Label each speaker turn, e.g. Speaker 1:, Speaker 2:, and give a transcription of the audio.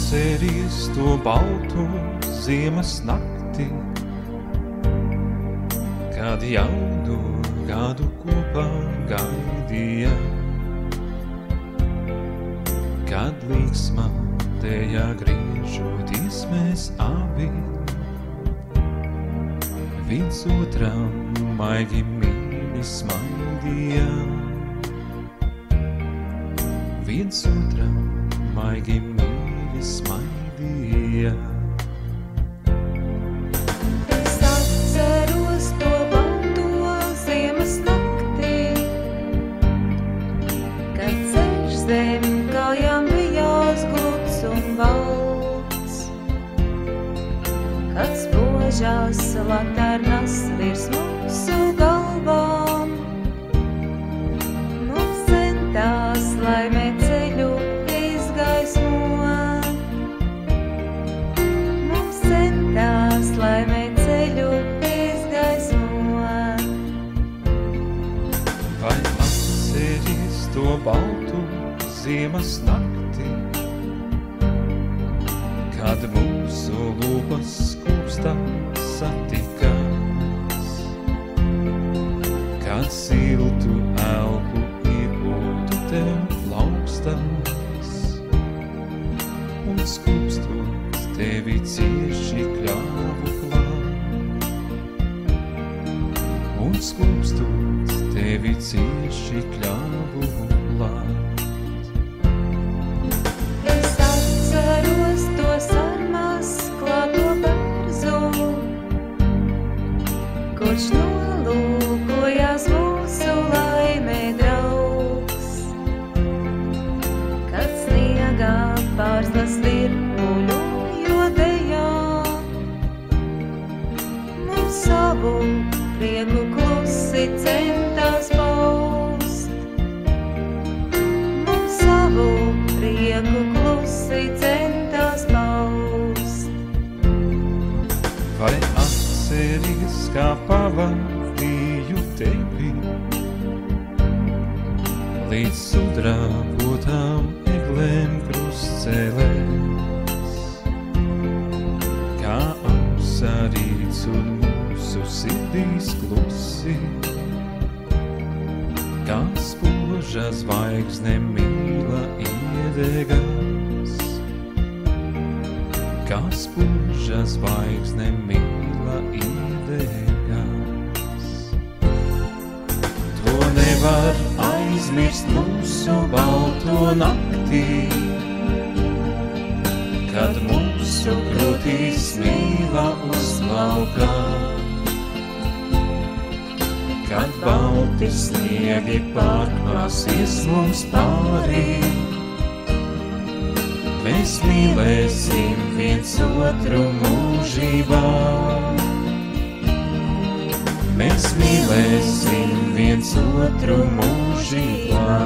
Speaker 1: atceries to baltu ziemas nakti, kad jaunu gadu kopā gaidīja, kad līksmā tejā griežoties mēs abi, viens otram maigi mīļi smaidījām, viens otram maigi mīļi smaidījām.
Speaker 2: Es atceros to balto ziemas nakti, kad ceļš zem kājām bijās gluds un balts, kad spožās laternas virs mūsu galvām, mums centās laimēt ceļu izgaismot, mums centās laimēt ceļu izgaismot.
Speaker 1: Vai atceries to baltu ziemas nakti, kad mūsu lūpas skūpstā satikās, kad siltu elpu iepūtu tev plaukstās, un skūpstot tevi cieši kļāvu klāt, un skūpstot tevi cieši kļāvu klāt.
Speaker 2: Es atceros to sarmas klāto bērzu, kurš nolūkojās mūsu laimē draugs, kad sniegā pārslas virpuļojot ejā, mums savu prieku klusi centās paust, mums savu prieku klusi centās paust.
Speaker 1: Vai atceries, kā pavadīju tevi līdz sudrabotām eglēm krustcelēs, kā apsarīts un mūsu sirdīs klusi, kā spoža zvaigzne mīla iedegās, kā spoža zvaigzne mīla iedegās. To nevar aizmirst mūsu balto naktī, kad mūsu krūtīs mīla uzplaukā, kad balti sniegi pārklāsies mums pārī, mēs mīlēsim viens otru mūžībā. Mēs mīlēsim viens otru mūžībā.